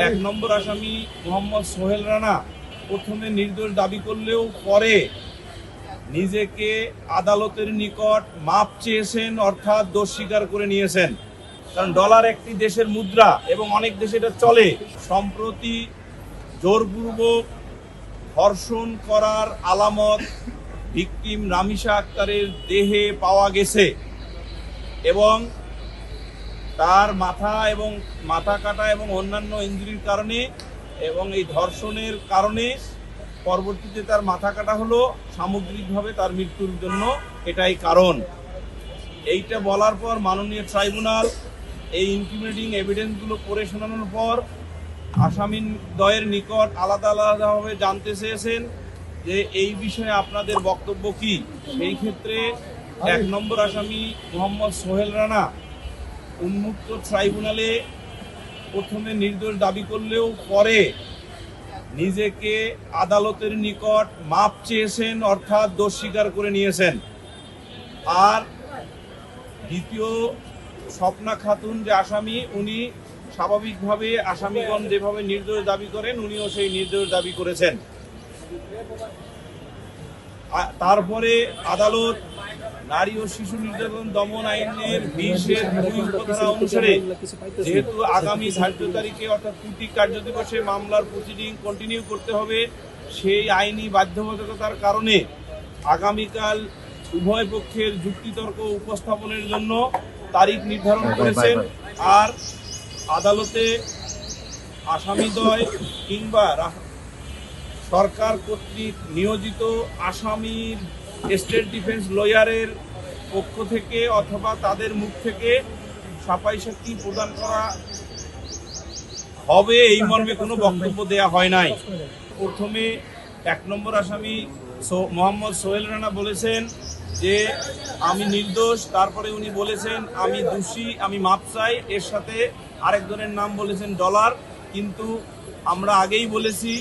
এক নম্বর আসামি মোহাম্মদ সোহেল রানা প্রথমে নির্দোষ দাবি করলেও পরে নিজেকে আদালতের নিকট মাপ চেয়েছেন, অর্থাৎ দোষ স্বীকার করে নিয়েছেন। কারণ ডলার একটি দেশের মুদ্রা এবং অনেক দেশে এটা চলে। সম্প্রতি জোরপূর্বক ধর্ষণ করার আলামত ভিকটিম রামিসা আক্তারের দেহে পাওয়া গেছে এবং তার মাথা কাটা এবং অন্যান্য ইনজুরির কারণে এবং এই ধর্ষণের কারণে পরবর্তীতে তার মাথা কাটা হলো, সামগ্রিকভাবে তার মৃত্যুর জন্য এটাই কারণ। এইটা বলার পর মাননীয় ট্রাইব্যুনাল এই ইনক্রিমিনেটিং এভিডেন্সগুলো পড়ে শোনানোর পর আসামিদ্বয়ের নিকট আলাদা আলাদাভাবে জানতে চেয়েছেন যে এই বিষয়ে আপনাদের বক্তব্য কি। সেই ক্ষেত্রে এক নম্বর আসামি মোহাম্মদ সোহেল রানা উন্মুক্ত ট্রাইব্যুনালে প্রথমে নির্দোষ দাবি করলেও পরে নিজেকে আদালতের নিকট মাপ চেয়েছেন, অর্থাৎ দোষ স্বীকার করে নিয়েছেন। আর দ্বিতীয় স্বপ্না খাতুন যে আসামি, উনি স্বাভাবিকভাবে আসামিগণ যেভাবে নির্দোষ দাবি করেন উনিও সেই নির্দোষ দাবি করেছেন। তারপরে আদালত নারী ও শিশু নির্যাতন দমন আইনের 20-2 উপধারা অনুসারে যেহেতু আগামী ধার্য তারিখে অর্থাৎ 2টি কার্যদিবসে মামলার প্রসিডিং কন্টিনিউ করতে হবে, সেই আইনি বাধ্যবাধকতার কারণে আগামীকাল উভয় পক্ষের যুক্তিতর্ক উপস্থাপনের জন্য তারিখ নির্ধারণ করেছেন। আর আদালতে আসামিদ্বয় কিংবা সরকার কর্তৃক নিয়োজিত আসামির স্টেট ডিফেন্স লয়ারের পক্ষ থেকে অথবা তাদের মুখ থেকে সাফাই সাক্ষী প্রদান করা হবে এই মর্মে কোনো বক্তব্য দেয়া হয় নাই। প্রথমে এক নম্বর আসামি মোহাম্মদ সোহেল রানা বলেছেন যে আমি নির্দোষ, তারপরে উনি বলেছেন আমি দোষী, আমি মাপ চাই। এর সাথে আরেকজনের নাম বলেছেন ডলার। কিন্তু আমরা আগেই বলেছি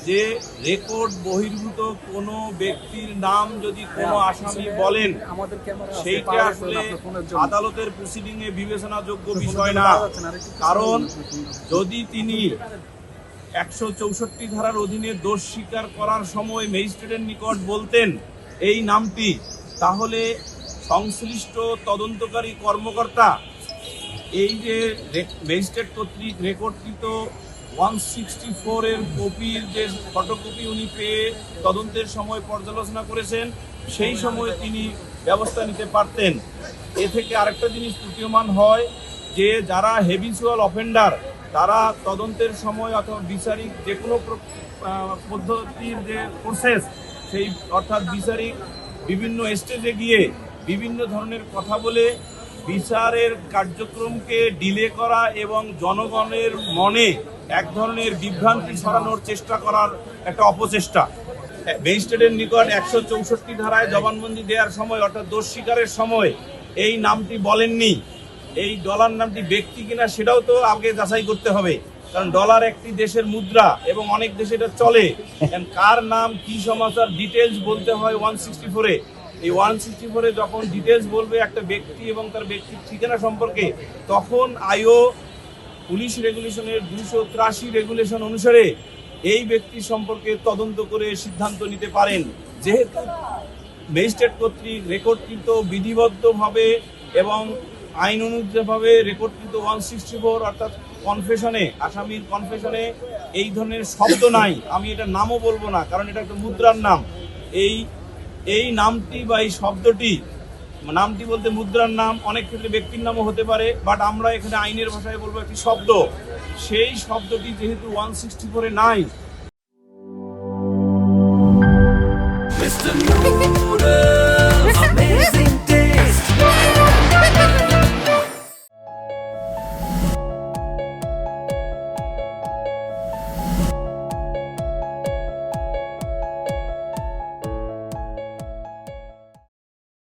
যে রেকর্ড বহির্ভূত কোনো ব্যক্তির নাম যদি কোনো আসামি বলেন সেইটা আসলে আদালতের প্রসিডিংয়ে বিবেচনাযোগ্য বিষয় না। কারণ যদি তিনি 164 ধারার অধীনে দোষ স্বীকার করার সময় ম্যাজিস্ট্রেটের নিকট বলতেন এই নামটি, তাহলে সংশ্লিষ্ট তদন্তকারী কর্মকর্তা এই যে ম্যাজিস্ট্রেট কর্তৃক রেকর্ডকৃত 164 এর কপির যে ফটোকপি উনি পেয়ে তদন্তের সময় পর্যালোচনা করেছেন, সেই সময় তিনি ব্যবস্থা নিতে পারতেন। এ থেকে আরেকটা জিনিস প্রতীয়মান হয় যে যারা হেবিচুয়াল অফেন্ডার তারা তদন্তের সময় অথবা বিচারিক যে কোনো পদ্ধতির যে প্রসেস, সেই অর্থাৎ বিচারিক বিভিন্ন স্টেজে গিয়ে বিভিন্ন ধরনের কথা বলে বিচারের কার্যক্রমকে ডিলে করা এবং জনগণের মনে এক ধরনের বিভ্রান্তি ছড়ানোর চেষ্টা করার একটা অপচেষ্টা। ম্যাজিস্ট্রেটের নিকট 164 ধারায় জবানবন্দি দেওয়ার সময় অর্থাৎ দোষ স্বীকারের সময় এই নামটি বলেননি। এই ডলার নামটি ব্যক্তি কিনা সেটাও তো আগে যাচাই করতে হবে, কারণ ডলার একটি দেশের মুদ্রা এবং অনেক দেশে এটা চলে। কার নাম কি সমাচার ডিটেলস বলতে হয় 164-এ। এই 164-এ যখন ডিটেলস বলবে একটা ব্যক্তি এবং তার ব্যক্তির ঠিকানা সম্পর্কে, তখন আইও পুলিশ রেগুলেশনের 283 রেগুলেশন অনুসারে এই ব্যক্তি সম্পর্কে তদন্ত করে সিদ্ধান্ত নিতে পারেন। যেহেতু ম্যাজিস্ট্রেট কর্তৃক রেকর্ডকৃত বিধিবদ্ধভাবে এবং আইন অনুযায়ীভাবে রেকর্ডকৃত 164 অর্থাৎ কনফেশনে, আসামির কনফেশনে এই ধরনের শব্দ নাই। আমি এটা নামও বলবো না, কারণ এটা একটা মুদ্রার নাম। এই নামটি বা এই শব্দটি, নামটি বলতে মুদ্রার নাম, অনেক ক্ষেত্রে ব্যক্তির নামও হতে পারে, বাট আমরা এখানে আইনের ভাষায় বলবো একটি শব্দ। সেই শব্দটি যেহেতু 164-এ নাই,